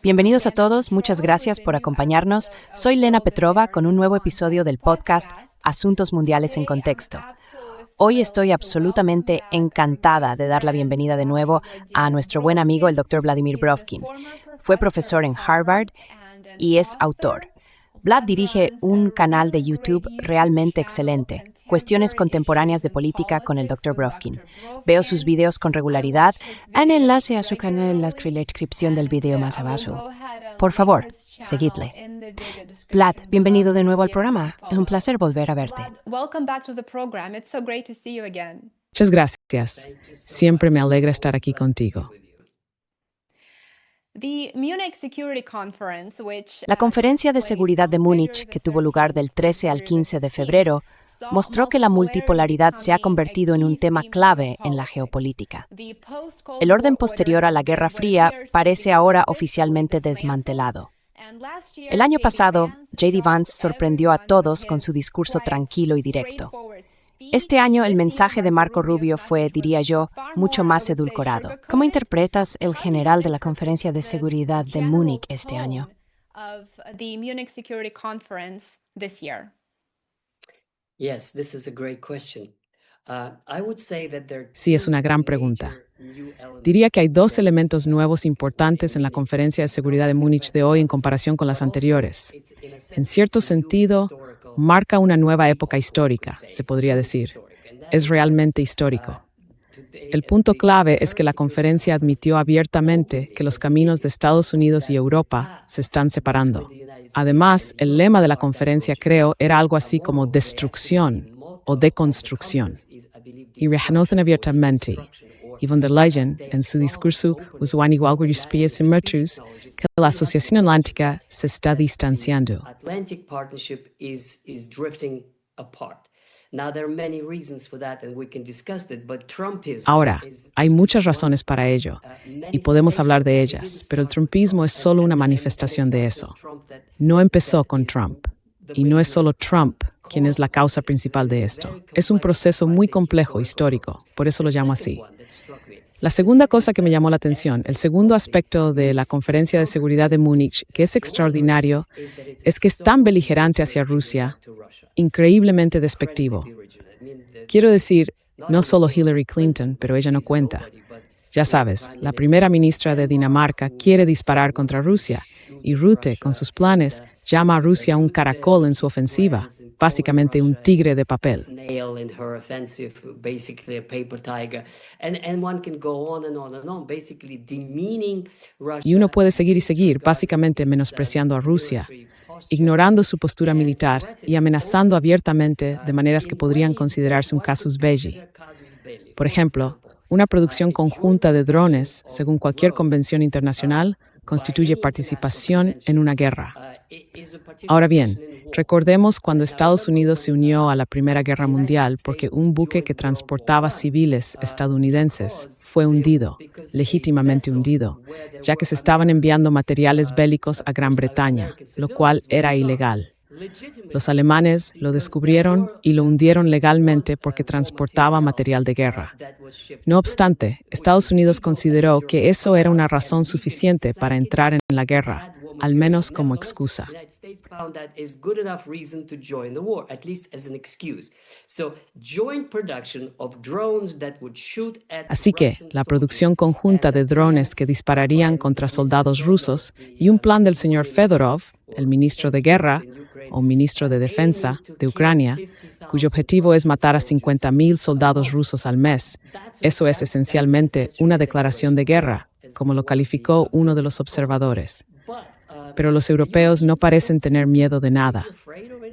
Bienvenidos a todos, muchas gracias por acompañarnos. Soy Lena Petrova con un nuevo episodio del podcast Asuntos Mundiales en Contexto. Hoy estoy absolutamente encantada de dar la bienvenida de nuevo a nuestro buen amigo, el Dr. Vladimir Brovkin. Fue profesor en Harvard y es autor. Vlad dirige un canal de YouTube realmente excelente, Cuestiones Contemporáneas de Política con el Dr. Brovkin. Veo sus videos con regularidad. Han enlace a su canal en la descripción del video más abajo. Por favor, seguidle. Vlad, bienvenido de nuevo al programa. Es un placer volver a verte. Muchas gracias. Siempre me alegra estar aquí contigo. La Conferencia de Seguridad de Múnich, que tuvo lugar del 13 al 15 de febrero, mostró que la multipolaridad se ha convertido en un tema clave en la geopolítica. El orden posterior a la Guerra Fría parece ahora oficialmente desmantelado. El año pasado, J.D. Vance sorprendió a todos con su discurso tranquilo y directo. Este año el mensaje de Marco Rubio fue, diría yo, mucho más edulcorado. ¿Cómo interpretas el general de la Conferencia de Seguridad de Múnich este año? Sí, es una gran pregunta. Diría que hay dos elementos nuevos importantes en la Conferencia de Seguridad de Múnich de hoy en comparación con las anteriores. En cierto sentido, marca una nueva época histórica, se podría decir. Es realmente histórico. El punto clave es que la conferencia admitió abiertamente que los caminos de Estados Unidos y Europa se están separando. Además, el lema de la conferencia, creo, era algo así como destrucción o deconstrucción. Y reconocen abiertamente, y von der Leyen, en su discurso, usó igual que la Asociación Atlántica se está distanciando. Ahora, hay muchas razones para ello, y podemos hablar de ellas, pero el trumpismo es solo una manifestación de eso. No empezó con Trump, y no es solo Trump quien es la causa principal de esto. Es un proceso muy complejo, histórico, por eso lo llamo así. La segunda cosa que me llamó la atención, el segundo aspecto de la Conferencia de Seguridad de Múnich, que es extraordinario, es que es tan beligerante hacia Rusia, increíblemente despectivo. Quiero decir, no solo Hillary Clinton, pero ella no cuenta. Ya sabes, la primera ministra de Dinamarca quiere disparar contra Rusia, y Rutte, con sus planes, llama a Rusia un caracol en su ofensiva, básicamente un tigre de papel. Y uno puede seguir y seguir, básicamente menospreciando a Rusia, ignorando su postura militar y amenazando abiertamente de maneras que podrían considerarse un casus belli. Por ejemplo, una producción conjunta de drones, según cualquier convención internacional, constituye participación en una guerra. Ahora bien, recordemos cuando Estados Unidos se unió a la Primera Guerra Mundial porque un buque que transportaba civiles estadounidenses fue hundido, legítimamente hundido, ya que se estaban enviando materiales bélicos a Gran Bretaña, lo cual era ilegal. Los alemanes lo descubrieron y lo hundieron legalmente porque transportaba material de guerra. No obstante, Estados Unidos consideró que eso era una razón suficiente para entrar en la guerra, al menos como excusa. Así que, la producción conjunta de drones que dispararían contra soldados rusos y un plan del señor Fedorov, el ministro de Guerra, o ministro de Defensa de Ucrania, cuyo objetivo es matar a 50,000 soldados rusos al mes. Eso es esencialmente una declaración de guerra, como lo calificó uno de los observadores. Pero los europeos no parecen tener miedo de nada.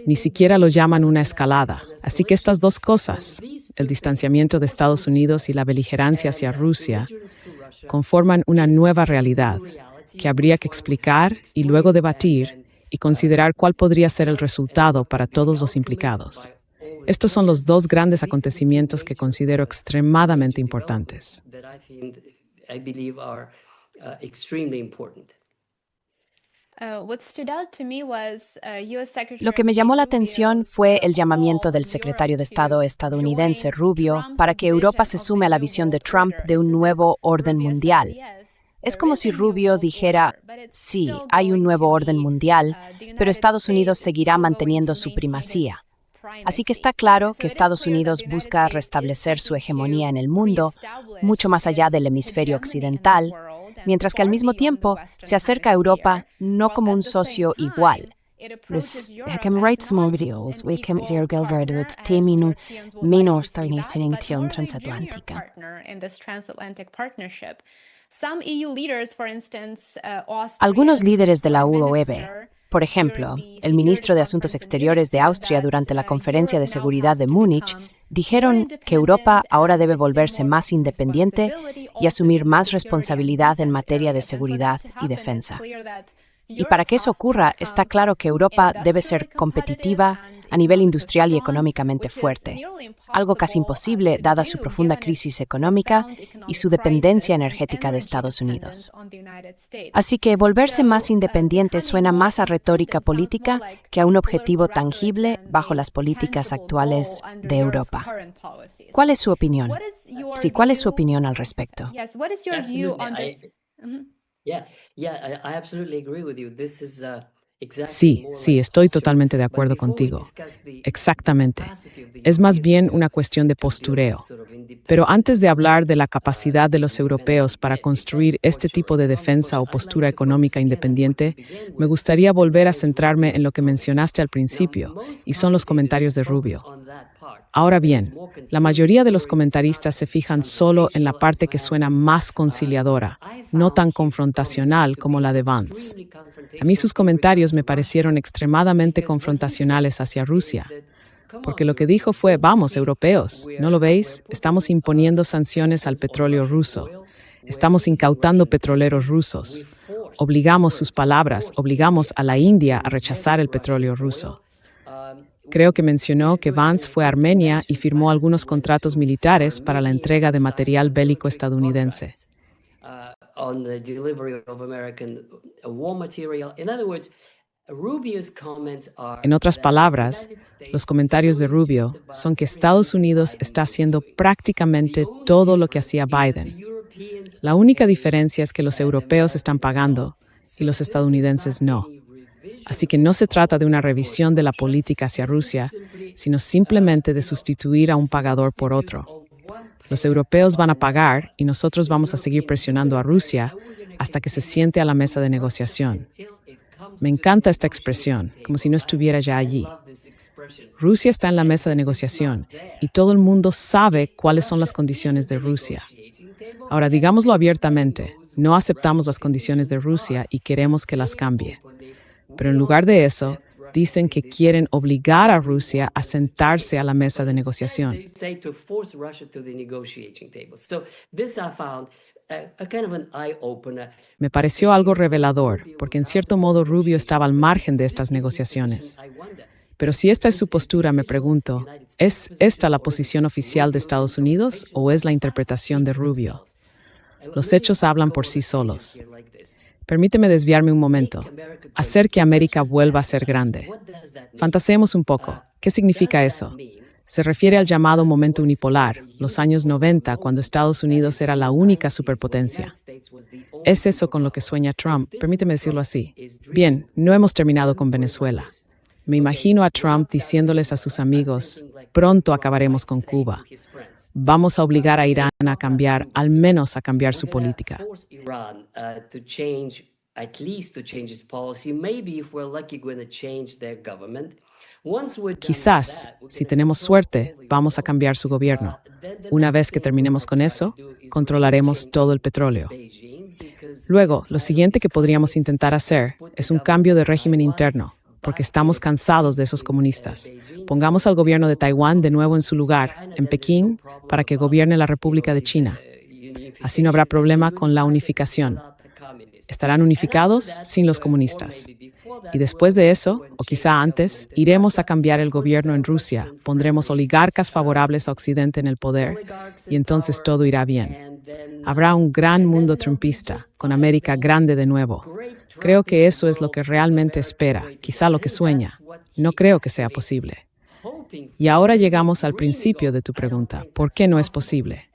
Ni siquiera lo llaman una escalada. Así que estas dos cosas, el distanciamiento de Estados Unidos y la beligerancia hacia Rusia, conforman una nueva realidad que habría que explicar y luego debatir y considerar cuál podría ser el resultado para todos los implicados. Estos son los dos grandes acontecimientos que considero extremadamente importantes. Lo que me llamó la atención fue el llamamiento del secretario de Estado estadounidense Rubio para que Europa se sume a la visión de Trump de un nuevo orden mundial. Es como si Rubio dijera, sí, hay un nuevo orden mundial, pero Estados Unidos seguirá manteniendo su primacía. Así que está claro que Estados Unidos busca restablecer su hegemonía en el mundo, mucho más allá del hemisferio occidental, mientras que al mismo tiempo se acerca a Europa no como un socio igual. Transatlántica. Algunos líderes de la UOEB, por ejemplo, el ministro de Asuntos Exteriores de Austria durante la Conferencia de Seguridad de Múnich, dijeron que Europa ahora debe volverse más independiente y asumir más responsabilidad en materia de seguridad y defensa. Y para que eso ocurra, está claro que Europa debe ser competitiva a nivel industrial y económicamente fuerte, algo casi imposible dada su profunda crisis económica y su dependencia energética de Estados Unidos. Así que volverse más independiente suena más a retórica política que a un objetivo tangible bajo las políticas actuales de Europa. ¿Cuál es su opinión? Sí, ¿cuál es su opinión al respecto? Sí, estoy totalmente de acuerdo contigo. Exactamente. Es más bien una cuestión de postureo. Pero antes de hablar de la capacidad de los europeos para construir este tipo de defensa o postura económica independiente, me gustaría volver a centrarme en lo que mencionaste al principio, y son los comentarios de Rubio. Ahora bien, la mayoría de los comentaristas se fijan solo en la parte que suena más conciliadora, no tan confrontacional como la de Vance. A mí sus comentarios me parecieron extremadamente confrontacionales hacia Rusia, porque lo que dijo fue, vamos, europeos, ¿no lo veis? Estamos imponiendo sanciones al petróleo ruso. Estamos incautando petroleros rusos. Obligamos sus palabras, obligamos a la India a rechazar el petróleo ruso. Creo que mencionó que Vance fue a Armenia y firmó algunos contratos militares para la entrega de material bélico estadounidense. En otras palabras, los comentarios de Rubio son que Estados Unidos está haciendo prácticamente todo lo que hacía Biden. La única diferencia es que los europeos están pagando y los estadounidenses no. Así que no se trata de una revisión de la política hacia Rusia, sino simplemente de sustituir a un pagador por otro. Los europeos van a pagar y nosotros vamos a seguir presionando a Rusia hasta que se siente a la mesa de negociación. Me encanta esta expresión, como si no estuviera ya allí. Rusia está en la mesa de negociación y todo el mundo sabe cuáles son las condiciones de Rusia. Ahora, digámoslo abiertamente, no aceptamos las condiciones de Rusia y queremos que las cambie. Pero en lugar de eso, dicen que quieren obligar a Rusia a sentarse a la mesa de negociación. Me pareció algo revelador, porque en cierto modo Rubio estaba al margen de estas negociaciones. Pero si esta es su postura, me pregunto, ¿es esta la posición oficial de Estados Unidos o es la interpretación de Rubio? Los hechos hablan por sí solos. Permíteme desviarme un momento. Hacer que América vuelva a ser grande. Fantaseemos un poco. ¿Qué significa eso? Se refiere al llamado momento unipolar, los años 90, cuando Estados Unidos era la única superpotencia. ¿Es eso con lo que sueña Trump? Permíteme decirlo así. Bien, no hemos terminado con Venezuela. Me imagino a Trump diciéndoles a sus amigos, pronto acabaremos con Cuba. Vamos a obligar a Irán a cambiar, al menos a cambiar su política. Quizás, si tenemos suerte, vamos a cambiar su gobierno. Una vez que terminemos con eso, controlaremos todo el petróleo. Luego, lo siguiente que podríamos intentar hacer es un cambio de régimen interno, porque estamos cansados de esos comunistas. Pongamos al gobierno de Taiwán de nuevo en su lugar, en Pekín, para que gobierne la República de China. Así no habrá problema con la unificación. Estarán unificados sin los comunistas. Y después de eso, o quizá antes, iremos a cambiar el gobierno en Rusia, pondremos oligarcas favorables a Occidente en el poder, y entonces todo irá bien. Habrá un gran mundo trumpista, con América grande de nuevo. Creo que eso es lo que realmente espera, quizá lo que sueña. No creo que sea posible. Y ahora llegamos al principio de tu pregunta. ¿Por qué no es posible?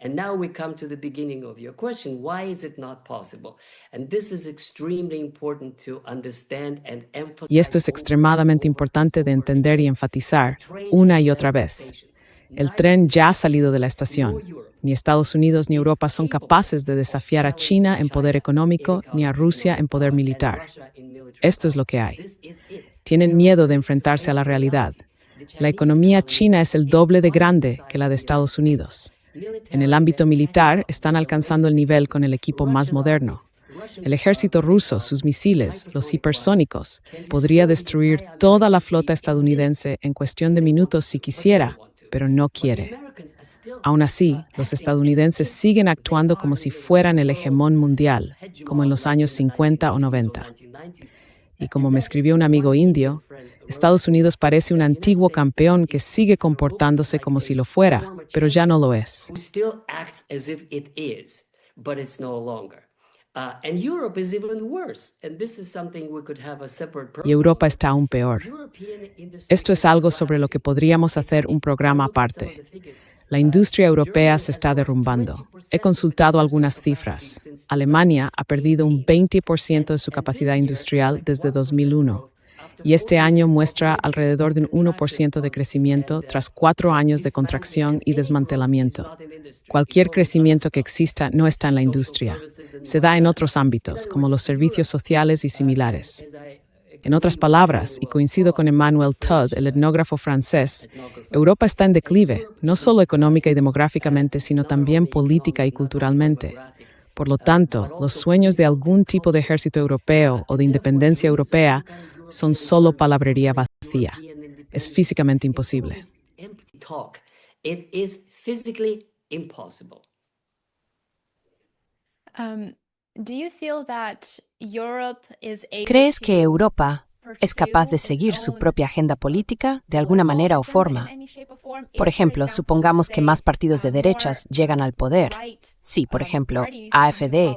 Y esto es extremadamente importante de entender y enfatizar una y otra vez. El tren ya ha salido de la estación. Ni Estados Unidos ni Europa son capaces de desafiar a China en poder económico ni a Rusia en poder militar. Esto es lo que hay. Tienen miedo de enfrentarse a la realidad. La economía china es el doble de grande que la de Estados Unidos. En el ámbito militar, están alcanzando el nivel con el equipo más moderno. El ejército ruso, sus misiles, los hipersónicos, podría destruir toda la flota estadounidense en cuestión de minutos si quisiera, pero no quiere. Aún así, los estadounidenses siguen actuando como si fueran el hegemón mundial, como en los años 50 o 90. Y como me escribió un amigo indio, Estados Unidos parece un antiguo campeón que sigue comportándose como si lo fuera, pero ya no lo es. Y Europa está aún peor. Esto es algo sobre lo que podríamos hacer un programa aparte. La industria europea se está derrumbando. He consultado algunas cifras. Alemania ha perdido un 20% de su capacidad industrial desde 2001 y este año muestra alrededor de un 1% de crecimiento tras 4 años de contracción y desmantelamiento. Cualquier crecimiento que exista no está en la industria. Se da en otros ámbitos, como los servicios sociales y similares. En otras palabras, y coincido con Emmanuel Todd, el etnógrafo francés, Europa está en declive, no solo económica y demográficamente, sino también política y culturalmente. Por lo tanto, los sueños de algún tipo de ejército europeo o de independencia europea son solo palabrería vacía. Es físicamente imposible. ¿Crees que Europa es capaz de seguir su propia agenda política de alguna manera o forma? Por ejemplo, supongamos que más partidos de derechas llegan al poder. Sí, por ejemplo, AfD,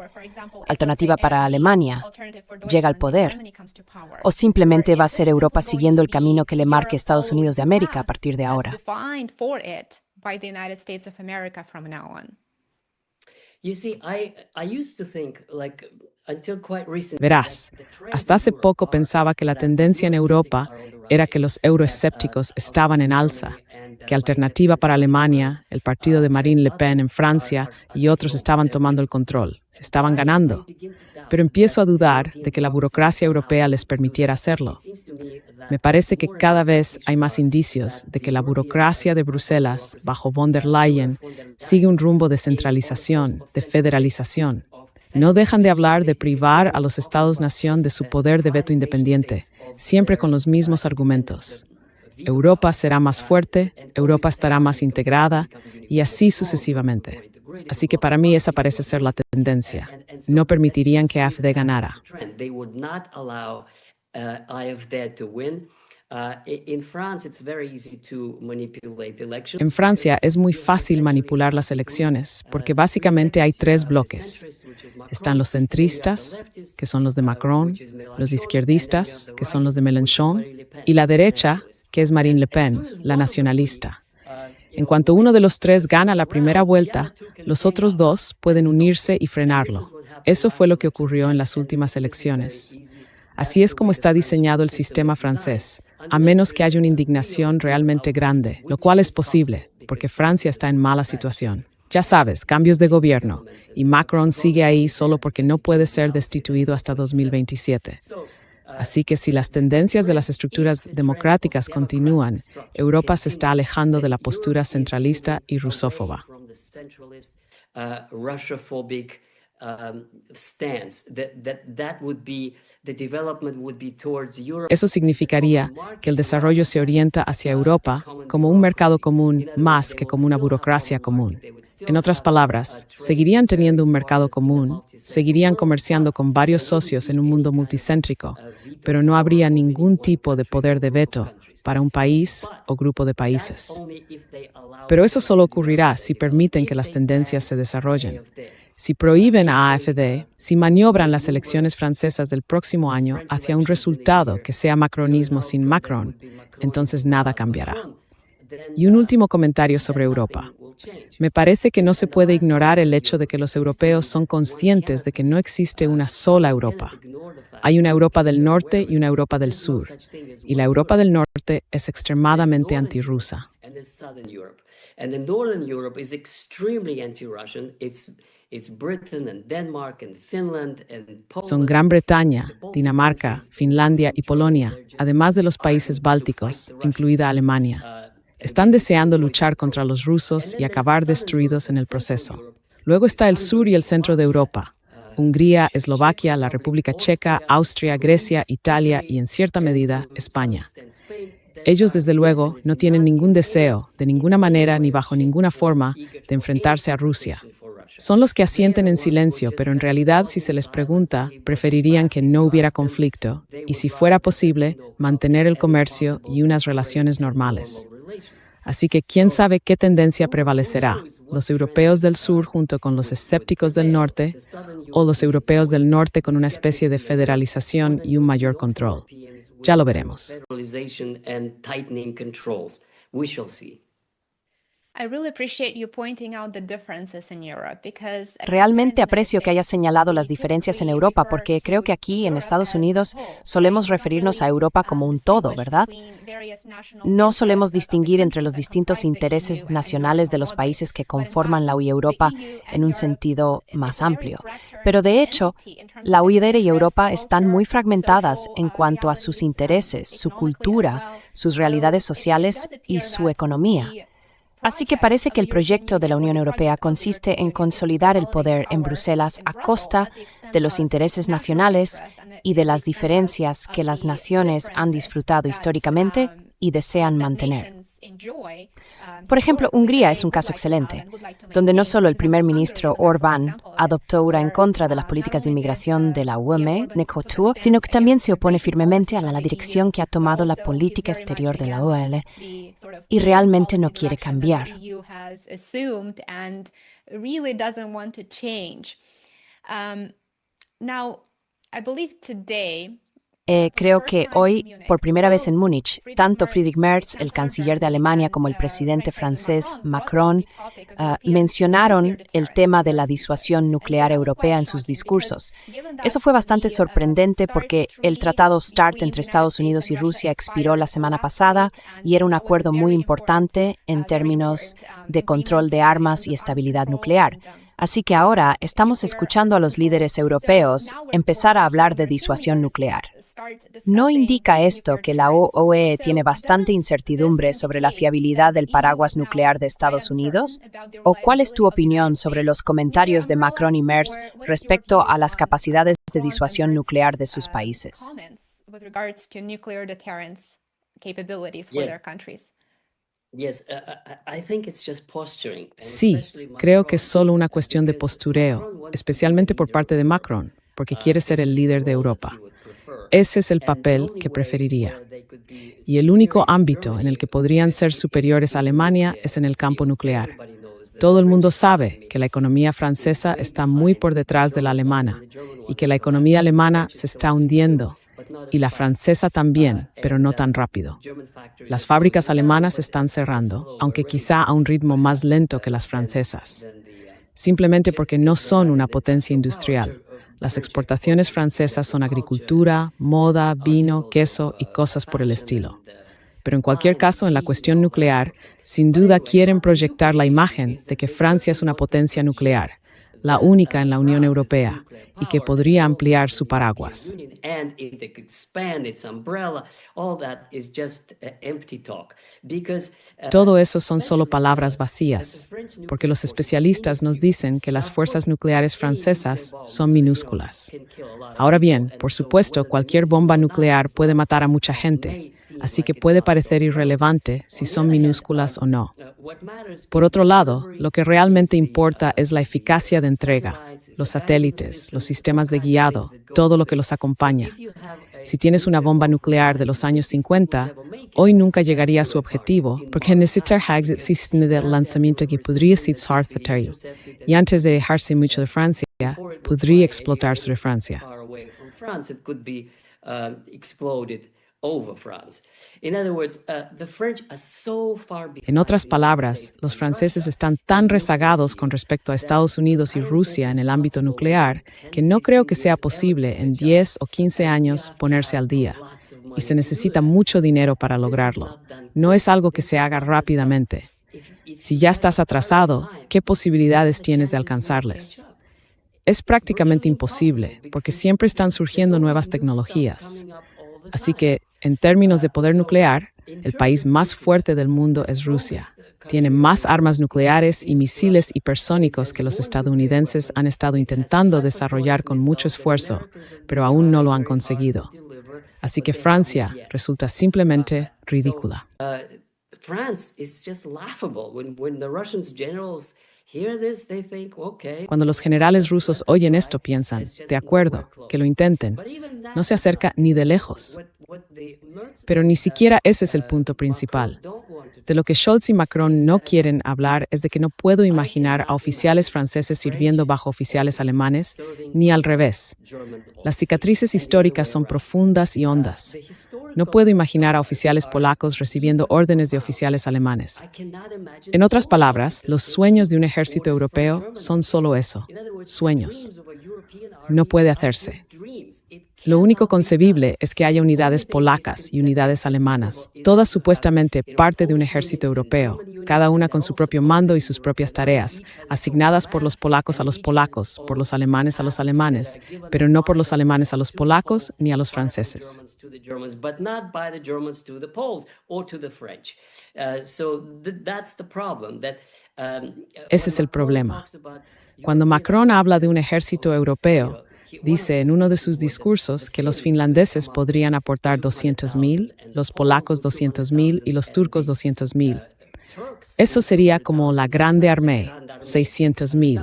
Alternativa para Alemania, llega al poder. ¿O simplemente va a ser Europa siguiendo el camino que le marque Estados Unidos de América a partir de ahora? Verás, hasta hace poco pensaba que la tendencia en Europa era que los euroescépticos estaban en alza, que Alternativa para Alemania, el partido de Marine Le Pen en Francia y otros estaban tomando el control, estaban ganando. Pero empiezo a dudar de que la burocracia europea les permitiera hacerlo. Me parece que cada vez hay más indicios de que la burocracia de Bruselas, bajo von der Leyen, sigue un rumbo de centralización, de federalización. No dejan de hablar de privar a los Estados-nación de su poder de veto independiente, siempre con los mismos argumentos. Europa será más fuerte, Europa estará más integrada, y así sucesivamente. Así que para mí esa parece ser la tendencia. No permitirían que AfD ganara. En Francia es muy fácil manipular las elecciones porque básicamente hay 3 bloques. Están los centristas, que son los de Macron, los izquierdistas, que son los de Mélenchon, y la derecha, que es Marine Le Pen, la nacionalista. En cuanto uno de los 3 gana la primera vuelta, los otros 2 pueden unirse y frenarlo. Eso fue lo que ocurrió en las últimas elecciones. Así es como está diseñado el sistema francés, a menos que haya una indignación realmente grande, lo cual es posible, porque Francia está en mala situación. Ya sabes, cambios de gobierno, y Macron sigue ahí solo porque no puede ser destituido hasta 2027. Así que si las tendencias de las estructuras democráticas continúan, Europa se está alejando de la postura centralista y rusófoba. Eso significaría que el desarrollo se orienta hacia Europa como un mercado común más que como una burocracia común. En otras palabras, seguirían teniendo un mercado común, seguirían comerciando con varios socios en un mundo multicéntrico, pero no habría ningún tipo de poder de veto para un país o grupo de países. Pero eso solo ocurrirá si permiten que las tendencias se desarrollen. Si prohíben a AfD, si maniobran las elecciones francesas del próximo año hacia un resultado que sea macronismo sin Macron, entonces nada cambiará. Y un último comentario sobre Europa. Me parece que no se puede ignorar el hecho de que los europeos son conscientes de que no existe una sola Europa. Hay una Europa del Norte y una Europa del Sur. Y la Europa del Norte es extremadamente antirrusa. Son Gran Bretaña, Dinamarca, Finlandia y Polonia, además de los países bálticos, incluida Alemania. Están deseando luchar contra los rusos y acabar destruidos en el proceso. Luego está el sur y el centro de Europa: Hungría, Eslovaquia, la República Checa, Austria, Grecia, Italia y, en cierta medida, España. Ellos, desde luego, no tienen ningún deseo, de ninguna manera ni bajo ninguna forma, de enfrentarse a Rusia. Son los que asienten en silencio, pero en realidad, si se les pregunta, preferirían que no hubiera conflicto y, si fuera posible, mantener el comercio y unas relaciones normales. Así que quién sabe qué tendencia prevalecerá: los europeos del sur junto con los escépticos del norte, o los europeos del norte con una especie de federalización y un mayor control. Ya lo veremos. Realmente aprecio que hayas señalado las diferencias en Europa, porque creo que aquí, en Estados Unidos, solemos referirnos a Europa como un todo, ¿verdad? No solemos distinguir entre los distintos intereses nacionales de los países que conforman la UE y Europa en un sentido más amplio. Pero de hecho, la UE y Europa están muy fragmentadas en cuanto a sus intereses, su cultura, sus realidades sociales y su economía. Así que parece que el proyecto de la Unión Europea consiste en consolidar el poder en Bruselas a costa de los intereses nacionales y de las diferencias que las naciones han disfrutado históricamente y desean mantener. Por ejemplo, Hungría es un caso excelente, donde no solo el primer ministro Orbán adoptó una en contra de las políticas de inmigración de la UE, sino que también se opone firmemente a la dirección que ha tomado la política exterior de la UE y realmente no quiere cambiar. Creo que hoy, por primera vez en Múnich, tanto Friedrich Merz, el canciller de Alemania, como el presidente francés Macron mencionaron el tema de la disuasión nuclear europea en sus discursos. Eso fue bastante sorprendente porque el tratado START entre Estados Unidos y Rusia expiró la semana pasada y era un acuerdo muy importante en términos de control de armas y estabilidad nuclear. Así que ahora estamos escuchando a los líderes europeos empezar a hablar de disuasión nuclear. ¿No indica esto que la OE tiene bastante incertidumbre sobre la fiabilidad del paraguas nuclear de Estados Unidos? ¿O cuál es tu opinión sobre los comentarios de Macron y Merz respecto a las capacidades de disuasión nuclear de sus países? Sí, creo que es solo una cuestión de postureo, especialmente por parte de Macron, porque quiere ser el líder de Europa. Ese es el papel que preferiría. Y el único ámbito en el que podrían ser superiores a Alemania es en el campo nuclear. Todo el mundo sabe que la economía francesa está muy por detrás de la alemana y que la economía alemana se está hundiendo, y la francesa también, pero no tan rápido. Las fábricas alemanas están cerrando, aunque quizá a un ritmo más lento que las francesas, simplemente porque no son una potencia industrial. Las exportaciones francesas son agricultura, moda, vino, queso y cosas por el estilo. Pero en cualquier caso, en la cuestión nuclear, sin duda quieren proyectar la imagen de que Francia es una potencia nuclear, la única en la Unión Europea, y que podría ampliar su paraguas. Todo eso son solo palabras vacías, porque los especialistas nos dicen que las fuerzas nucleares francesas son minúsculas. Ahora bien, por supuesto, cualquier bomba nuclear puede matar a mucha gente, así que puede parecer irrelevante si son minúsculas o no. Por otro lado, lo que realmente importa es la eficacia de entrega, los satélites, los sistemas de guiado, todo lo que los acompaña. Si tienes una bomba nuclear de los años 50, hoy nunca llegaría a su objetivo, porque necesitar el sistema de lanzamiento que podría ser fatal, y antes de alejarse mucho de Francia, podría explotar sobre Francia. En otras palabras, los franceses están tan rezagados con respecto a Estados Unidos y Rusia en el ámbito nuclear que no creo que sea posible en 10 o 15 años ponerse al día. Y se necesita mucho dinero para lograrlo. No es algo que se haga rápidamente. Si ya estás atrasado, ¿qué posibilidades tienes de alcanzarles? Es prácticamente imposible, porque siempre están surgiendo nuevas tecnologías. Así que, en términos de poder nuclear, el país más fuerte del mundo es Rusia. Tiene más armas nucleares y misiles hipersónicos que los estadounidenses han estado intentando desarrollar con mucho esfuerzo, pero aún no lo han conseguido. Así que Francia resulta simplemente ridícula. Cuando los generales rusos oyen esto, piensan, de acuerdo, que lo intenten. No se acerca ni de lejos. Pero ni siquiera ese es el punto principal. De lo que Scholz y Macron no quieren hablar es de que no puedo imaginar a oficiales franceses sirviendo bajo oficiales alemanes, ni al revés. Las cicatrices históricas son profundas y hondas. No puedo imaginar a oficiales polacos recibiendo órdenes de oficiales alemanes. En otras palabras, los sueños de un ejército europeo son solo eso, sueños. No puede hacerse. Lo único concebible es que haya unidades polacas y unidades alemanas, todas supuestamente parte de un ejército europeo, cada una con su propio mando y sus propias tareas, asignadas por los polacos a los polacos, por los alemanes a los alemanes, pero no por los alemanes a los polacos ni a los franceses. Ese es el problema. Cuando Macron habla de un ejército europeo, dice en uno de sus discursos que los finlandeses podrían aportar 200,000, los polacos 200,000 y los turcos 200,000. Eso sería como la Grande Armée, 600,000.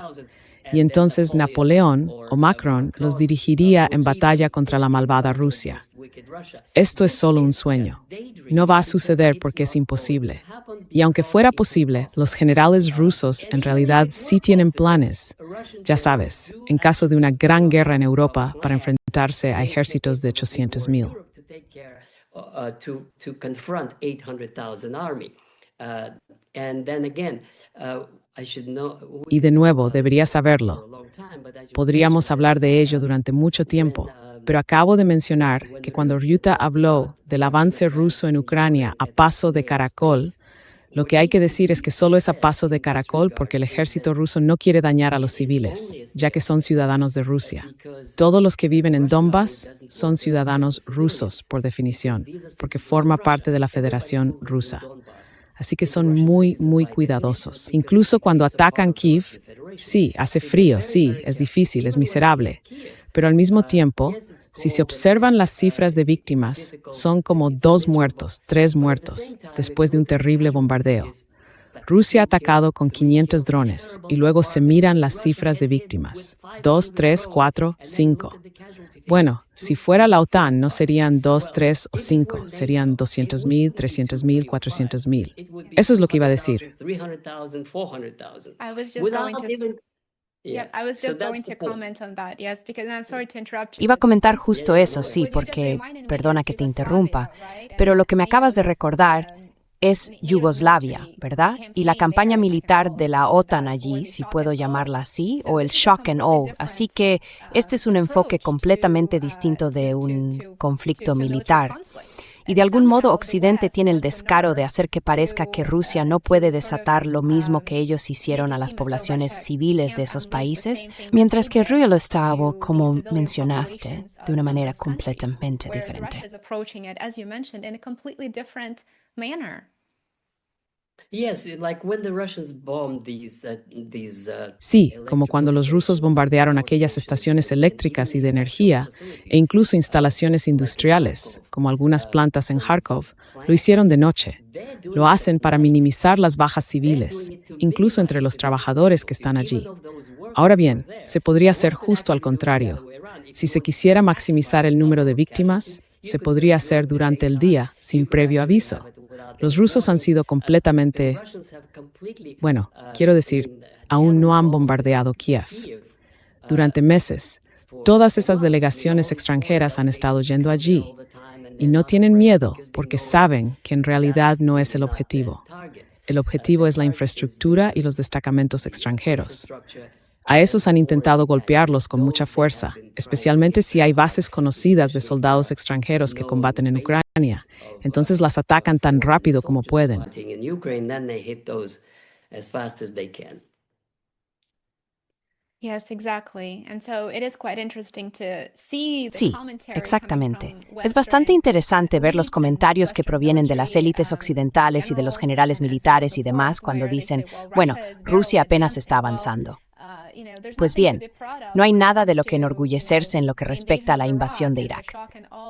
Y entonces Napoleón o Macron los dirigiría en batalla contra la malvada Rusia. Esto es solo un sueño. No va a suceder porque es imposible. Y aunque fuera posible, los generales rusos en realidad sí tienen planes, ya sabes, en caso de una gran guerra en Europa para enfrentarse a ejércitos de 800,000. Y de nuevo, debería saberlo. Podríamos hablar de ello durante mucho tiempo, pero acabo de mencionar que cuando Ryuta habló del avance ruso en Ucrania a paso de caracol, lo que hay que decir es que solo es a paso de caracol porque el ejército ruso no quiere dañar a los civiles, ya que son ciudadanos de Rusia. Todos los que viven en Donbass son ciudadanos rusos, por definición, porque forma parte de la Federación Rusa. Así que son muy, muy cuidadosos. Incluso cuando atacan Kiev, sí, hace frío, sí, es difícil, es miserable. Pero al mismo tiempo, si se observan las cifras de víctimas, son como 2 muertos, 3 muertos, después de un terrible bombardeo. Rusia ha atacado con 500 drones y luego se miran las cifras de víctimas. 2, 3, 4, 5. Bueno, si fuera la OTAN, no serían 2, 3 o 5, serían 200,000, 300,000, 400,000. Eso es lo que iba a decir. Iba a comentar justo eso, sí, porque, perdona que te interrumpa, pero lo que me acabas de recordar es Yugoslavia, ¿verdad? Y la campaña militar de la OTAN allí, si puedo llamarla así, o el shock and awe. Así que este es un enfoque completamente distinto de un conflicto militar. Y de algún modo Occidente tiene el descaro de hacer que parezca que Rusia no puede desatar lo mismo que ellos hicieron a las poblaciones civiles de esos países, mientras que Rusia lo estaba, como mencionaste, de una manera completamente diferente. Sí, como cuando los rusos bombardearon aquellas estaciones eléctricas y de energía, e incluso instalaciones industriales, como algunas plantas en Kharkov, lo hicieron de noche. Lo hacen para minimizar las bajas civiles, incluso entre los trabajadores que están allí. Ahora bien, se podría hacer justo al contrario. Si se quisiera maximizar el número de víctimas, se podría hacer durante el día, sin previo aviso. Los rusos han sido completamente, bueno, quiero decir, aún no han bombardeado Kiev. Durante meses, todas esas delegaciones extranjeras han estado yendo allí. Y no tienen miedo porque saben que en realidad no es el objetivo. El objetivo es la infraestructura y los destacamentos extranjeros. A esos han intentado golpearlos con mucha fuerza, especialmente si hay bases conocidas de soldados extranjeros que combaten en Ucrania. Entonces las atacan tan rápido como pueden. Sí, exactamente. Es bastante interesante ver los comentarios que provienen de las élites occidentales y de los generales militares y demás cuando dicen, bueno, Rusia apenas está avanzando. Pues bien, no hay nada de lo que enorgullecerse en lo que respecta a la invasión de Irak.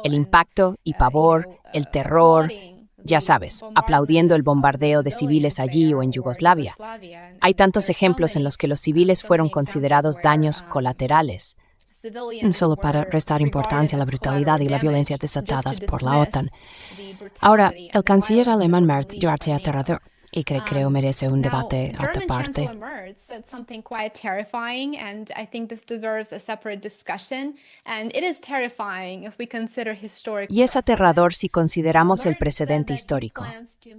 El impacto y pavor, el terror, ya sabes, aplaudiendo el bombardeo de civiles allí o en Yugoslavia. Hay tantos ejemplos en los que los civiles fueron considerados daños colaterales, solo para restar importancia a la brutalidad y la violencia desatadas por la OTAN. Ahora, el canciller alemán Merz dio arte aterrador y creo merece un debate aparte. Y es aterrador si consideramos el precedente histórico.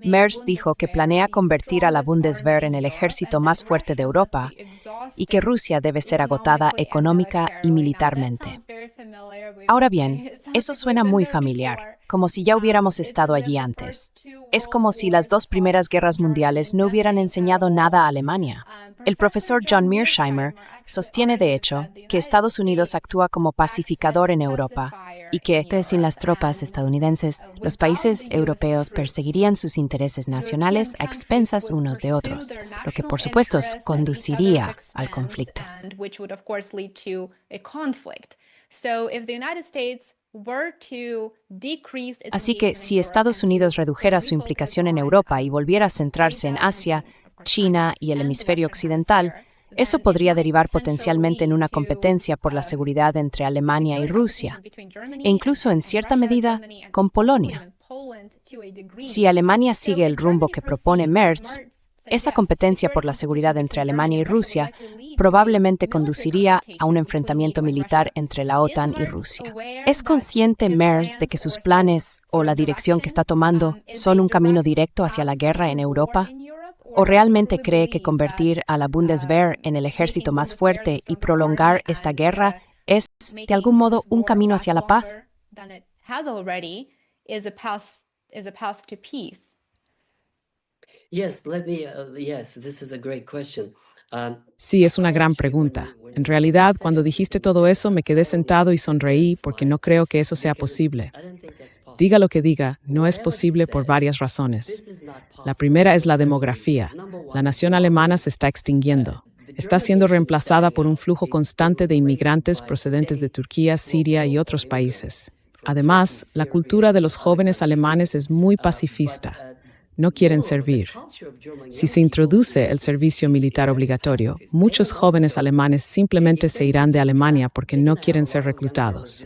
Merz dijo que planea convertir a la Bundeswehr en el ejército más fuerte de Europa y que Rusia debe ser agotada económica y militarmente. Ahora bien, eso suena muy familiar, como si ya hubiéramos estado allí antes. Es como si las dos primeras guerras mundiales no hubieran enseñado nada a Alemania. El profesor John Mearsheimer sostiene, de hecho, que Estados Unidos actúa como pacificador en Europa y que, sin las tropas estadounidenses, los países europeos perseguirían sus intereses nacionales a expensas unos de otros, lo que, por supuesto, conduciría al conflicto. Así que si Estados Unidos redujera su implicación en Europa y volviera a centrarse en Asia, China y el hemisferio occidental, eso podría derivar potencialmente en una competencia por la seguridad entre Alemania y Rusia, e incluso en cierta medida con Polonia. Si Alemania sigue el rumbo que propone Merz, esa competencia por la seguridad entre Alemania y Rusia probablemente conduciría a un enfrentamiento militar entre la OTAN y Rusia. ¿Es consciente Merz de que sus planes o la dirección que está tomando son un camino directo hacia la guerra en Europa? ¿O realmente cree que convertir a la Bundeswehr en el ejército más fuerte y prolongar esta guerra es, de algún modo, un camino hacia la paz? Sí, es una gran pregunta. En realidad, cuando dijiste todo eso, me quedé sentado y sonreí porque no creo que eso sea posible. Diga lo que diga, no es posible por varias razones. La primera es la demografía. La nación alemana se está extinguiendo. Está siendo reemplazada por un flujo constante de inmigrantes procedentes de Turquía, Siria y otros países. Además, la cultura de los jóvenes alemanes es muy pacifista. No quieren servir. Si se introduce el servicio militar obligatorio, muchos jóvenes alemanes simplemente se irán de Alemania porque no quieren ser reclutados.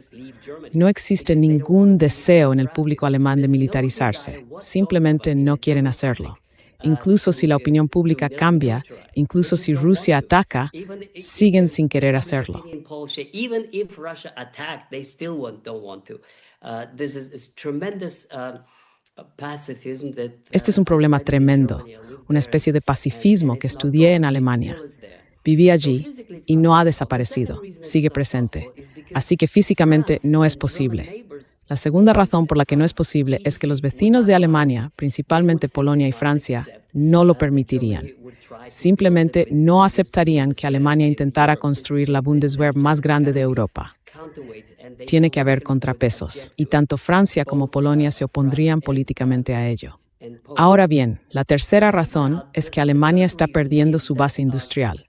No existe ningún deseo en el público alemán de militarizarse, simplemente no quieren hacerlo. Incluso si la opinión pública cambia, incluso si Rusia ataca, siguen sin querer hacerlo. Este es un problema tremendo, una especie de pacifismo que estudié en Alemania. Viví allí y no ha desaparecido, sigue presente. Así que físicamente no es posible. La segunda razón por la que no es posible es que los vecinos de Alemania, principalmente Polonia y Francia, no lo permitirían. Simplemente no aceptarían que Alemania intentara construir la Bundeswehr más grande de Europa. Tiene que haber contrapesos, y tanto Francia como Polonia se opondrían políticamente a ello. Ahora bien, la tercera razón es que Alemania está perdiendo su base industrial.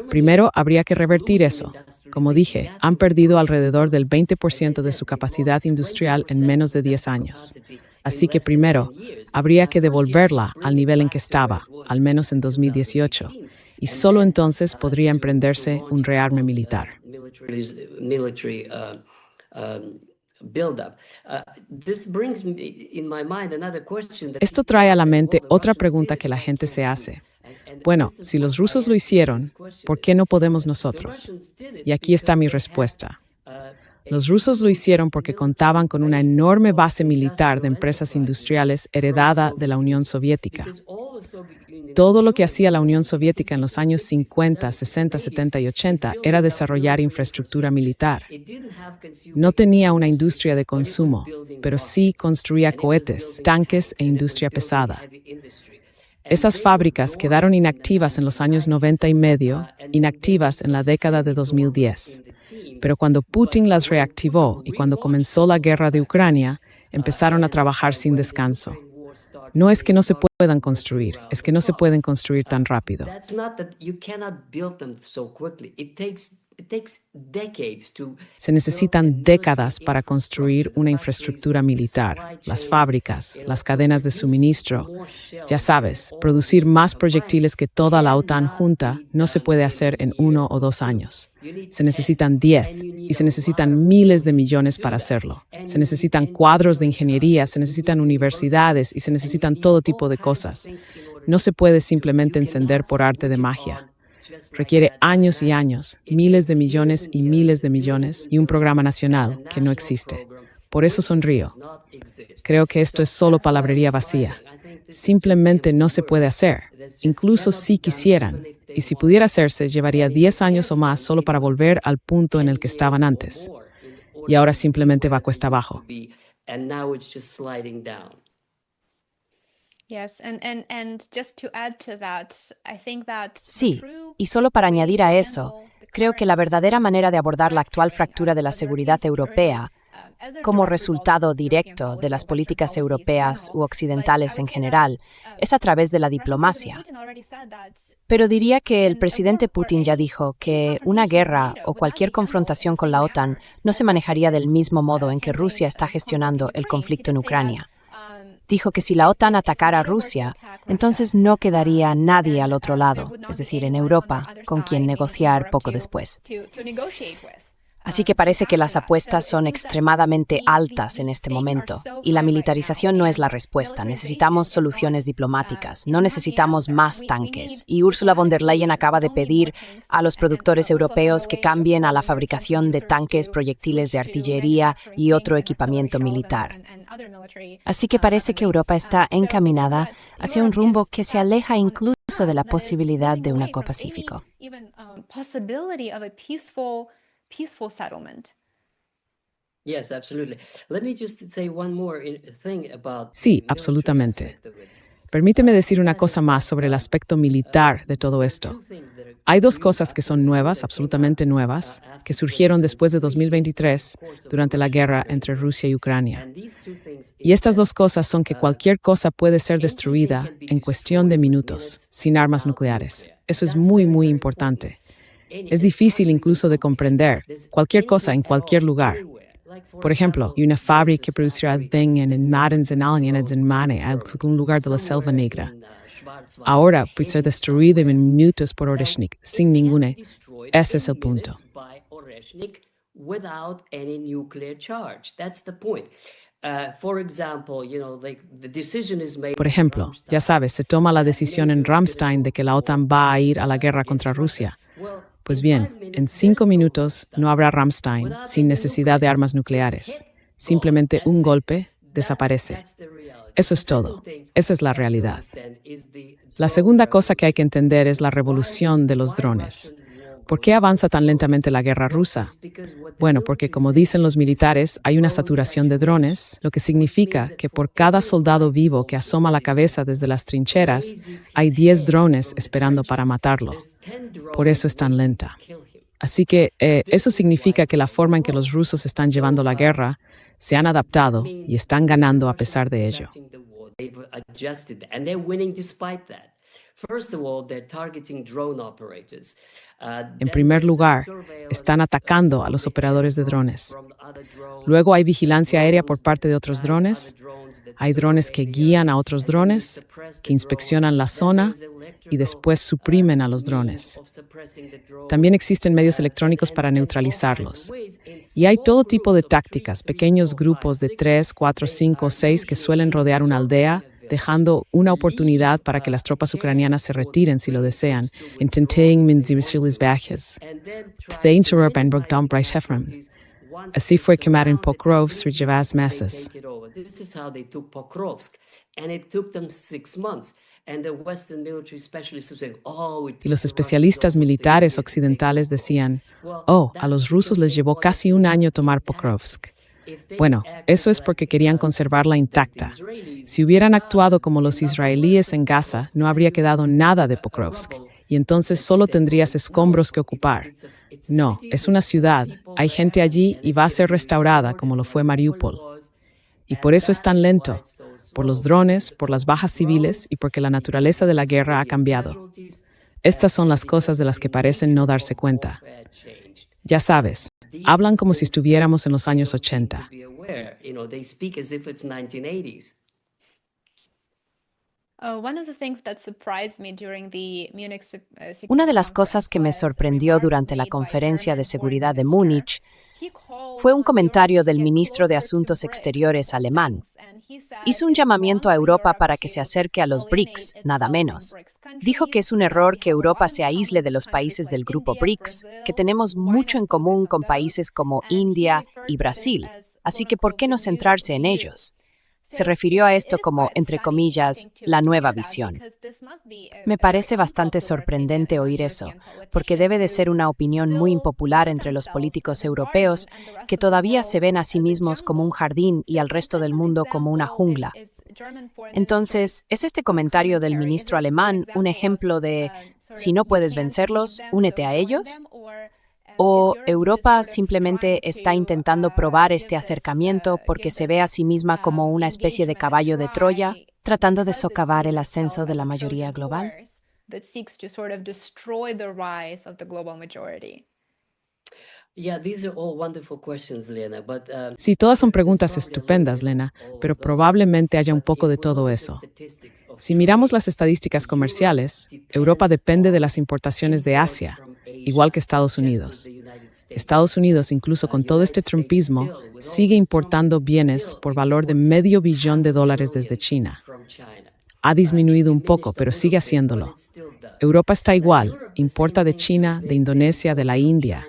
Primero, habría que revertir eso. Como dije, han perdido alrededor del 20% de su capacidad industrial en menos de 10 años. Así que primero, habría que devolverla al nivel en que estaba, al menos en 2018, y solo entonces podría emprenderse un rearme militar. Esto trae a la mente otra pregunta que la gente se hace. Bueno, si los rusos lo hicieron, ¿por qué no podemos nosotros? Y aquí está mi respuesta. Los rusos lo hicieron porque contaban con una enorme base militar de empresas industriales heredada de la Unión Soviética. Todo lo que hacía la Unión Soviética en los años 50, 60, 70 y 80 era desarrollar infraestructura militar. No tenía una industria de consumo, pero sí construía cohetes, tanques e industria pesada. Esas fábricas quedaron inactivas en los años 90 y medio, inactivas en la década de 2010. Pero cuando Putin las reactivó y cuando comenzó la guerra de Ucrania, empezaron a trabajar sin descanso. No es que no se puedan construir, es que no se pueden construir tan rápido. Se necesitan décadas para construir una infraestructura militar, las fábricas, las cadenas de suministro. Ya sabes, producir más proyectiles que toda la OTAN junta no se puede hacer en 1 o 2 años. Se necesitan 10 y se necesitan miles de millones para hacerlo. Se necesitan cuadros de ingeniería, se necesitan universidades y se necesitan todo tipo de cosas. No se puede simplemente encender por arte de magia. Requiere años y años, miles de millones y un programa nacional que no existe. Por eso sonrío. Creo que esto es solo palabrería vacía. Simplemente no se puede hacer, incluso si quisieran. Y si pudiera hacerse, llevaría 10 años o más solo para volver al punto en el que estaban antes. Y ahora simplemente va cuesta abajo. Sí, y solo para añadir a eso, creo que la verdadera manera de abordar la actual fractura de la seguridad europea, como resultado directo de las políticas europeas u occidentales en general, es a través de la diplomacia. Pero diría que el presidente Putin ya dijo que una guerra o cualquier confrontación con la OTAN no se manejaría del mismo modo en que Rusia está gestionando el conflicto en Ucrania. Dijo que si la OTAN atacara a Rusia, entonces no quedaría nadie al otro lado, es decir, en Europa, con quien negociar poco después. Así que parece que las apuestas son extremadamente altas en este momento, y la militarización no es la respuesta. Necesitamos soluciones diplomáticas, no necesitamos más tanques. Y Ursula von der Leyen acaba de pedir a los productores europeos que cambien a la fabricación de tanques, proyectiles de artillería y otro equipamiento militar. Así que parece que Europa está encaminada hacia un rumbo que se aleja incluso de la posibilidad de un acuerdo pacífico. Peaceful settlement. Sí, absolutamente. Permíteme decir una cosa más sobre el aspecto militar de todo esto. Hay 2 cosas que son nuevas, absolutamente nuevas, que surgieron después de 2023, durante la guerra entre Rusia y Ucrania. Y estas 2 cosas son que cualquier cosa puede ser destruida en cuestión de minutos, sin armas nucleares. Eso es muy, muy importante. Es difícil incluso de comprender, cualquier cosa en cualquier lugar. Por ejemplo, una fábrica que producirá dingen en Madens en Alienads en Mane, algún lugar de la Selva Negra. Ahora puede ser destruida en minutos por Oreshnik, sin ninguna. Ese es el punto. Por ejemplo, ya sabes, se toma la decisión en Ramstein de que la OTAN va a ir a la guerra contra Rusia. Pues bien, en 5 minutos no habrá Ramstein sin necesidad de armas nucleares. Simplemente un golpe desaparece. Eso es todo. Esa es la realidad. La segunda cosa que hay que entender es la revolución de los drones. ¿Por qué avanza tan lentamente la guerra rusa? Bueno, porque como dicen los militares, hay una saturación de drones, lo que significa que por cada soldado vivo que asoma la cabeza desde las trincheras, hay 10 drones esperando para matarlo. Por eso es tan lenta. Así que eso significa que la forma en que los rusos están llevando la guerra se han adaptado y están ganando a pesar de ello. En primer lugar, están atacando a los operadores de drones. Luego hay vigilancia aérea por parte de otros drones. Hay drones que guían a otros drones, que inspeccionan la zona y después suprimen a los drones. También existen medios electrónicos para neutralizarlos. Y hay todo tipo de tácticas, pequeños grupos de 3, 4, 5 o 6 que suelen rodear una aldea, dejando una oportunidad para que las tropas ucranianas se retiren si lo desean. Así fue quemar en Pokrovsk tras llevar meses. Y los especialistas militares occidentales decían, a los rusos les llevó casi un año tomar Pokrovsk. Bueno, eso es porque querían conservarla intacta. Si hubieran actuado como los israelíes en Gaza, no habría quedado nada de Pokrovsk, y entonces solo tendrías escombros que ocupar. No, es una ciudad, hay gente allí y va a ser restaurada como lo fue Mariupol. Y por eso es tan lento, por los drones, por las bajas civiles y porque la naturaleza de la guerra ha cambiado. Estas son las cosas de las que parecen no darse cuenta. Ya sabes, hablan como si estuviéramos en los años 80. Una de las cosas que me sorprendió durante la conferencia de seguridad de Múnich fue un comentario del ministro de Asuntos Exteriores alemán. Hizo un llamamiento a Europa para que se acerque a los BRICS, nada menos. Dijo que es un error que Europa se aísle de los países del grupo BRICS, que tenemos mucho en común con países como India y Brasil, así que ¿por qué no centrarse en ellos? Se refirió a esto como, entre comillas, la nueva visión. Me parece bastante sorprendente oír eso, porque debe de ser una opinión muy impopular entre los políticos europeos que todavía se ven a sí mismos como un jardín y al resto del mundo como una jungla. Entonces, ¿es este comentario del ministro alemán un ejemplo de, si no puedes vencerlos, únete a ellos? ¿O Europa simplemente está intentando probar este acercamiento porque se ve a sí misma como una especie de caballo de Troya, tratando de socavar el ascenso de la mayoría global? Sí, todas son preguntas estupendas, Lena, pero probablemente haya un poco de todo eso. Si miramos las estadísticas comerciales, Europa depende de las importaciones de Asia, igual que Estados Unidos. Estados Unidos, incluso con todo este trumpismo, sigue importando bienes por valor de $500 billion desde China. Ha disminuido un poco, pero sigue haciéndolo. Europa está igual, importa de China, de Indonesia, de la India.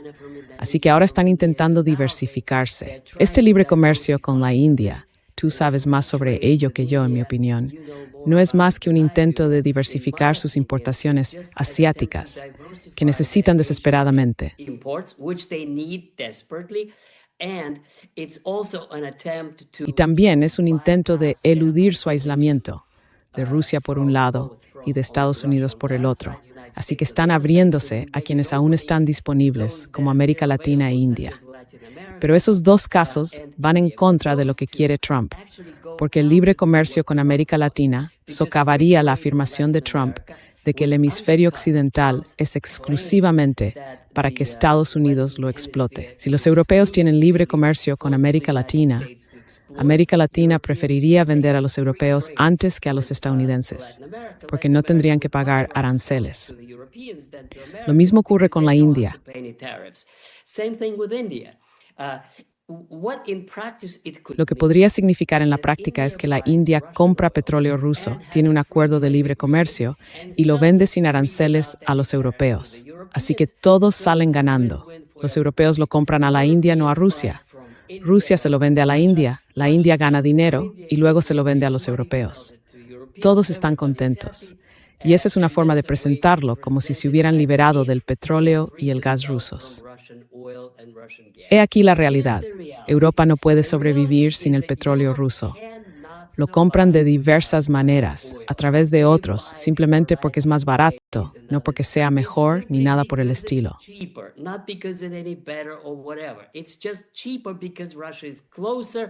Así que ahora están intentando diversificarse. Este libre comercio con la India, tú sabes más sobre ello que yo, en mi opinión, no es más que un intento de diversificar sus importaciones asiáticas, que necesitan desesperadamente. Y también es un intento de eludir su aislamiento, de Rusia por un lado y de Estados Unidos por el otro. Así que están abriéndose a quienes aún están disponibles, como América Latina e India. Pero esos dos casos van en contra de lo que quiere Trump, porque el libre comercio con América Latina socavaría la afirmación de Trump de que el hemisferio occidental es exclusivamente para que Estados Unidos lo explote. Si los europeos tienen libre comercio con América Latina preferiría vender a los europeos antes que a los estadounidenses, porque no tendrían que pagar aranceles. Lo mismo ocurre con la India. Lo que podría significar en la práctica es que la India compra petróleo ruso, tiene un acuerdo de libre comercio y lo vende sin aranceles a los europeos. Así que todos salen ganando. Los europeos lo compran a la India, no a Rusia. Rusia se lo vende a la India gana dinero y luego se lo vende a los europeos. Todos están contentos. Y esa es una forma de presentarlo, como si se hubieran liberado del petróleo y el gas rusos. He aquí la realidad. Europa no puede sobrevivir sin el petróleo ruso. Lo compran de diversas maneras, a través de otros, simplemente porque es más barato, no porque sea mejor ni nada por el estilo.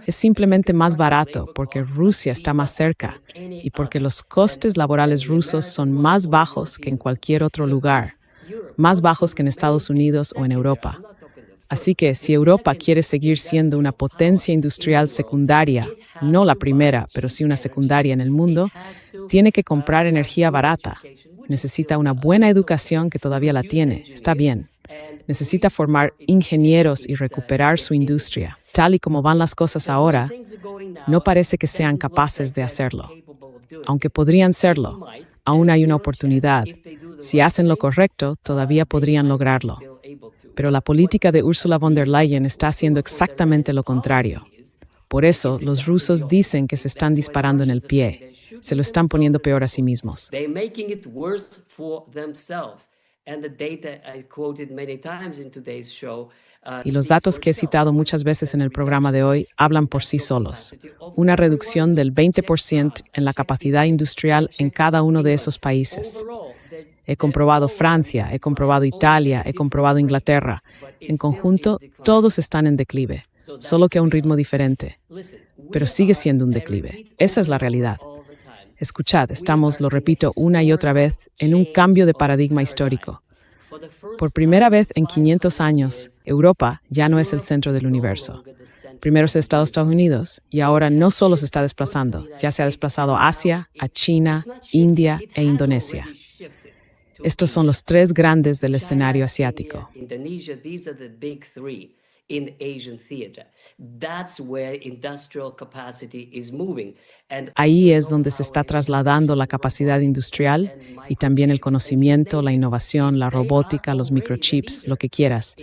Es simplemente más barato porque Rusia está más cerca y porque los costes laborales rusos son más bajos que en cualquier otro lugar, más bajos que en Estados Unidos o en Europa. Así que si Europa quiere seguir siendo una potencia industrial secundaria, no la primera, pero sí una secundaria en el mundo, tiene que comprar energía barata. Necesita una buena educación que todavía la tiene, está bien. Necesita formar ingenieros y recuperar su industria. Tal y como van las cosas ahora, no parece que sean capaces de hacerlo. Aunque podrían serlo, aún hay una oportunidad. Si hacen lo correcto, todavía podrían lograrlo. Pero la política de Ursula von der Leyen está haciendo exactamente lo contrario. Por eso, los rusos dicen que se están disparando en el pie. Se lo están poniendo peor a sí mismos. Y los datos que he citado muchas veces en el programa de hoy hablan por sí solos. Una reducción del 20% en la capacidad industrial en cada uno de esos países. He comprobado Francia, he comprobado Italia, he comprobado Inglaterra. En conjunto, todos están en declive, solo que a un ritmo diferente. Pero sigue siendo un declive. Esa es la realidad. Escuchad, estamos, lo repito una y otra vez, en un cambio de paradigma histórico. Por primera vez en 500 años, Europa ya no es el centro del universo. Primero se ha estado Estados Unidos y ahora no solo se está desplazando, ya se ha desplazado a Asia, a China, India e Indonesia. Estos son los tres grandes del escenario asiático. Ahí es donde se está trasladando la capacidad industrial y también el conocimiento, la innovación, la robótica, los microchips, lo que quieras.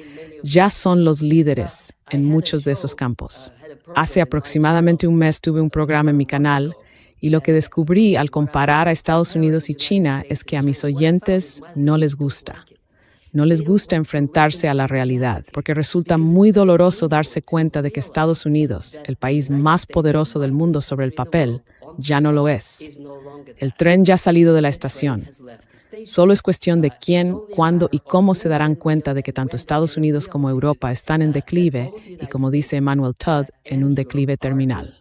Ya son los líderes en muchos de esos campos. Hace aproximadamente un mes tuve un programa en mi canal y lo que descubrí al comparar a Estados Unidos y China es que a mis oyentes no les gusta. No les gusta enfrentarse a la realidad, porque resulta muy doloroso darse cuenta de que Estados Unidos, el país más poderoso del mundo sobre el papel, ya no lo es. El tren ya ha salido de la estación. Solo es cuestión de quién, cuándo y cómo se darán cuenta de que tanto Estados Unidos como Europa están en declive y, como dice Emmanuel Todd, en un declive terminal.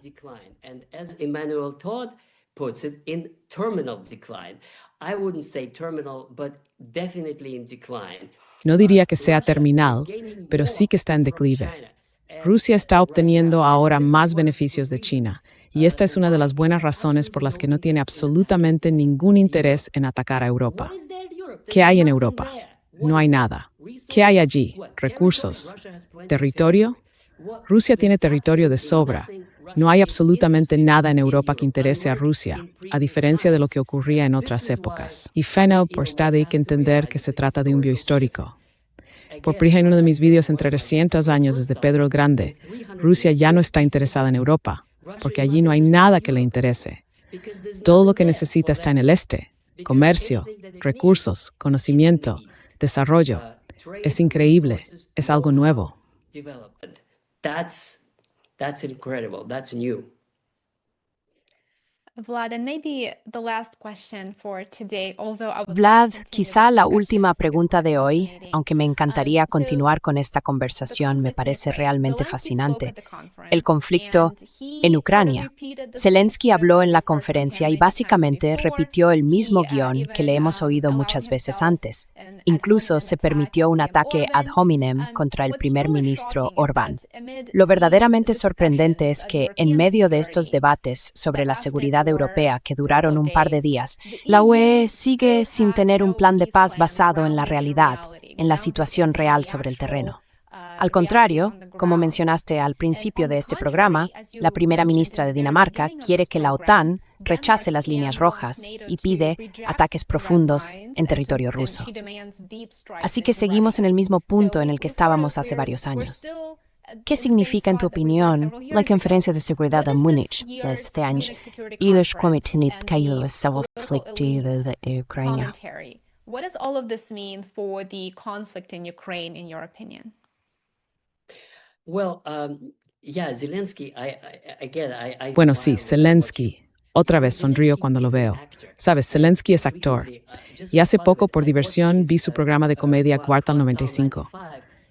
As Emmanuel Todd puts it, in terminal decline. I wouldn't say terminal, but definitely in decline. No diría que sea terminal, pero sí que está en declive. Rusia está obteniendo ahora más beneficios de China, y esta es una de las buenas razones por las que no tiene absolutamente ningún interés en atacar a Europa. ¿Qué hay en Europa? No hay nada. ¿Qué hay allí? Recursos. ¿Territorio? Rusia tiene territorio de sobra. No hay absolutamente nada en Europa que interese a Rusia, a diferencia de lo que ocurría en otras épocas. Y Fenno, por esta hay que entender que se trata de un biohistórico. Por ejemplo, en uno de mis vídeos entre 300 años desde Pedro el Grande, Rusia ya no está interesada en Europa, porque allí no hay nada que le interese. Todo lo que necesita está en el este: comercio, recursos, conocimiento, desarrollo. Es increíble, es algo nuevo. That's incredible. That's new. Vlad, and maybe the last question for today, although I would Vlad, love to continue quizá the la discussion última pregunta de hoy, fascinating. aunque me encantaría continuar con esta The conversación, me conflict in parece Ukraine. realmente Zelensky fascinante. spoke at the conference, El conflicto and he en sort of Ucrania. repeated the Zelensky script habló that en la we've heard from conferencia him y many times básicamente before. repitió el mismo He, guión que even, le hemos oído allowed muchas veces himself antes. an ad Incluso hominem se attack permitió on un William ataque ad Orban. hominem contra el What's primer truly ministro shocking is Orbán. that amid Lo these verdaderamente sorprendente discussions es of que, en European medio de estos security debates sobre that la lasted seguridad for europea que a couple duraron of un par de days, días, the la EU UE sigue still sin has tener un no plan de peace paz plan basado en la grounded in realidad, reality, en la grounded situación in real the sobre el actual, terreno. Al reality contrario, on the como ground. mencionaste al And principio on de the este contrary, programa, as you la primera mentioned ministra in de the very Dinamarca beginning of quiere this que la program, OTAN rechace las Denmark líneas stands rojas wants NATO y to pide reject ataques the red profundos lines en and territorio and ruso. she demands deep strikes Así que into seguimos en Russia. el mismo punto So en we- el que we're sort of- estábamos hace we're- varios we're años. still, ¿Qué in the same significa, en tu spot that we were opinión, several la years Conferencia ago. de Seguridad What de is Múnich this de year's este año Munich Security y los Conference comités and que the se political elite's de Ucrania? commentary? What does all of this mean for the conflict in Ukraine, in your opinion? Well, yeah, Zelensky, again, I Bueno, smile sí, when I watch Zelensky. him. Otra vez sonrío cuando lo veo. Sabes, Zelensky es actor. Y hace poco, por diversión, vi su programa de comedia Kvartal 95.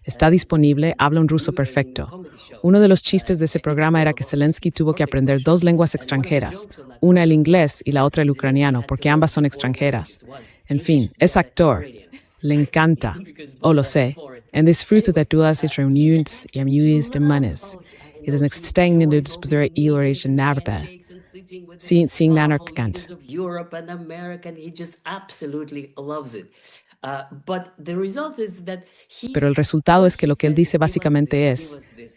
Está disponible, habla un ruso perfecto. Uno de los chistes de ese programa era que Zelensky tuvo que aprender 2 lenguas extranjeras, una el inglés y la otra el ucraniano, porque ambas son extranjeras. En fin, es actor. Le encanta. Lo sé. En disfruta de todas las reuniones y amigos de manes. Y de extended disposición y origen narbe. Sin nanarkant. Europe and America, and he just absolutely loves it. But the result is that Pero el resultado es que lo que él dice básicamente es: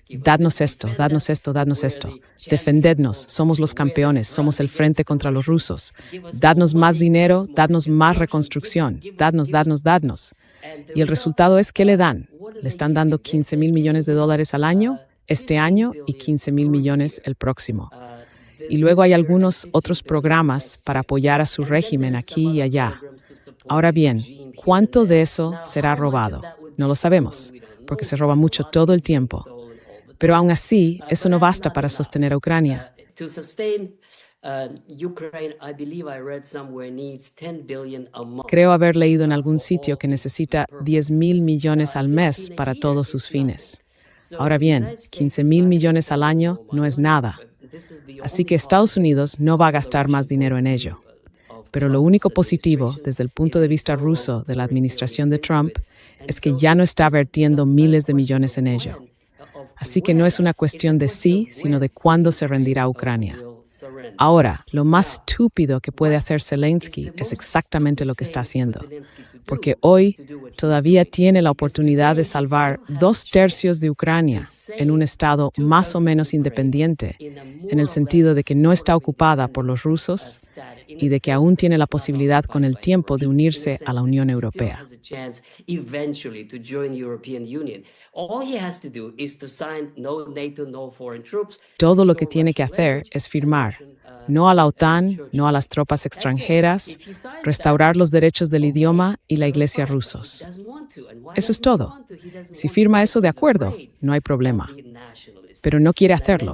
dadnos esto, dadnos esto, dadnos esto. Defendednos, somos los campeones, somos el frente contra los rusos. Dadnos más dinero, dadnos más reconstrucción. Dadnos, dadnos, dadnos. Y el resultado es que le dan. Le están dando $15,000 millones al año este año y $15,000 millones el próximo. Y luego hay algunos otros programas para apoyar a su régimen aquí y allá. Ahora bien, ¿cuánto de eso será robado? No lo sabemos, porque se roba mucho todo el tiempo. Pero aún así, eso no basta para sostener a Ucrania. Creo haber leído en algún sitio que necesita $10,000 millones al mes para todos sus fines. Ahora bien, $15,000 millones al año no es nada. Así que Estados Unidos no va a gastar más dinero en ello. Pero lo único positivo, desde el punto de vista ruso de la administración de Trump, es que ya no está vertiendo miles de millones en ello. Así que no es una cuestión de sí, sino de cuándo se rendirá Ucrania. Ahora, lo más estúpido que puede hacer Zelensky es exactamente lo que está haciendo, porque hoy todavía tiene la oportunidad de salvar 2/3 de Ucrania en un estado más o menos independiente, en el sentido de que no está ocupada por los rusos y de que aún tiene la posibilidad con el tiempo de unirse a la Unión Europea. Todo lo que tiene que hacer es firmar. No a la OTAN, no a las tropas extranjeras, restaurar los derechos del idioma y la iglesia rusos. Eso es todo. Si firma eso de acuerdo, no hay problema. Pero no quiere hacerlo.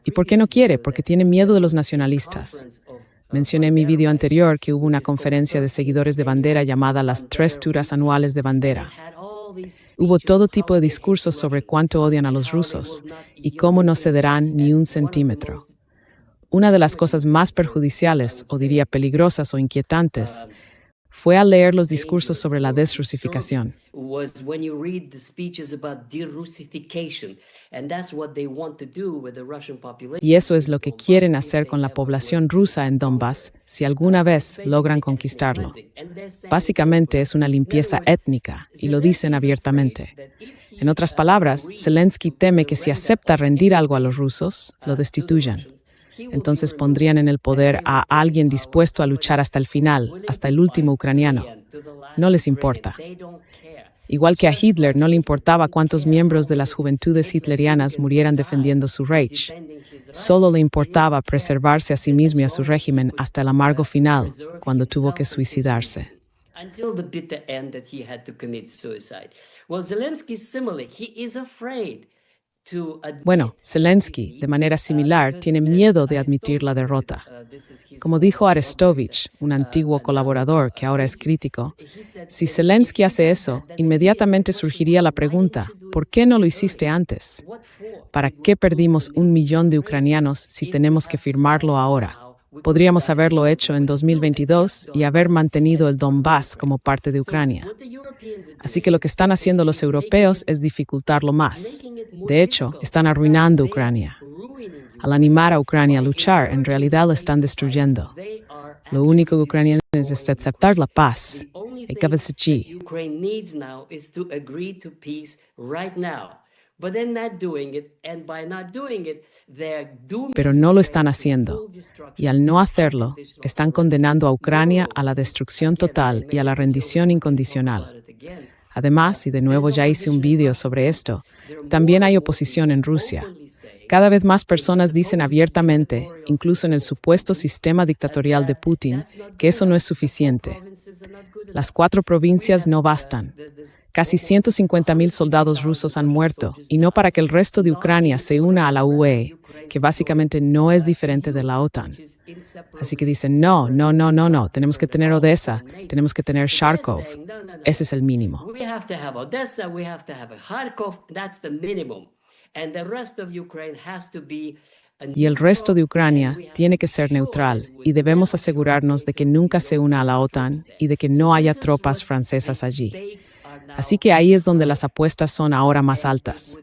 ¿Y por qué no quiere? Porque tiene miedo de los nacionalistas. Mencioné en mi video anterior que hubo una conferencia de seguidores de Bandera llamada las 3 turas anuales de Bandera. Hubo todo tipo de discursos sobre cuánto odian a los rusos y cómo no cederán ni un centímetro. Una de las cosas más perjudiciales, o diría peligrosas o inquietantes, fue al leer los discursos sobre la desrusificación. Y eso es lo que quieren hacer con la población rusa en Donbass si alguna vez logran conquistarlo. Básicamente es una limpieza étnica, y lo dicen abiertamente. En otras palabras, Zelensky teme que si acepta rendir algo a los rusos, lo destituyan. Entonces pondrían en el poder a alguien dispuesto a luchar hasta el final, hasta el último ucraniano. No les importa. Igual que a Hitler no le importaba cuántos miembros de las juventudes hitlerianas murieran defendiendo su Reich. Solo le importaba preservarse a sí mismo y a su régimen hasta el amargo final, cuando tuvo que suicidarse. Until the bitter end that he had to commit suicide. Well, Zelensky similarly, he is afraid. Bueno, Zelensky, de manera similar, tiene miedo de admitir la derrota. Como dijo Arestovich, un antiguo colaborador que ahora es crítico, si Zelensky hace eso, inmediatamente surgiría la pregunta, ¿por qué no lo hiciste antes? ¿Para qué perdimos 1 millón de ucranianos si tenemos que firmarlo ahora? Podríamos haberlo hecho en 2022 y haber mantenido el Donbass como parte de Ucrania. Así que lo que están haciendo los europeos es dificultarlo más. De hecho, están arruinando Ucrania. Al animar a Ucrania a luchar, en realidad la están destruyendo. Lo único que Ucrania necesita es aceptar la paz. Pero no lo están haciendo, y al no hacerlo, están condenando a Ucrania a la destrucción total y a la rendición incondicional. Además, y de nuevo ya hice un video sobre esto, también hay oposición en Rusia. Cada vez más personas dicen abiertamente, incluso en el supuesto sistema dictatorial de Putin, que eso no es suficiente. Las 4 provincias no bastan. Casi 150,000 soldados rusos han muerto, y no para que el resto de Ucrania se una a la UE, que básicamente no es diferente de la OTAN. Así que dicen, no, tenemos que tener Odessa, tenemos que tener Kharkov. Ese es el mínimo. Y el resto de Ucrania tiene que ser neutral, y debemos asegurarnos de que nunca se una a la OTAN y de que no haya tropas francesas allí. Así que ahí es donde las apuestas son ahora más altas.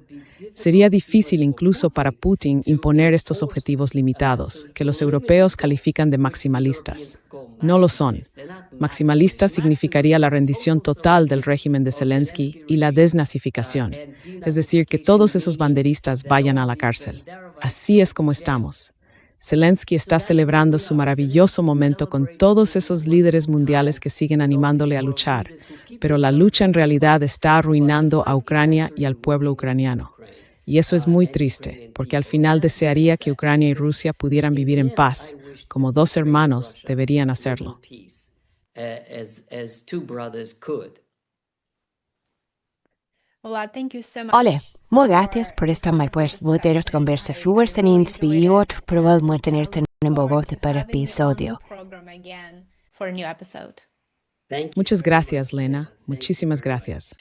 Sería difícil incluso para Putin imponer estos objetivos limitados, que los europeos califican de maximalistas. No lo son. Maximalista significaría la rendición total del régimen de Zelensky y la desnazificación, es decir, que todos esos banderistas vayan a la cárcel. Así es como estamos. Zelensky está celebrando su maravilloso momento con todos esos líderes mundiales que siguen animándole a luchar, pero la lucha en realidad está arruinando a Ucrania y al pueblo ucraniano. Y eso es muy triste, porque al final desearía que Ucrania y Rusia pudieran vivir en paz, como dos hermanos deberían hacerlo. Ole, muy gracias por esta muy buena conversación y inspirador para mantenerte en Bogotá para el episodio. Muchas gracias, Lena. Muchísimas gracias.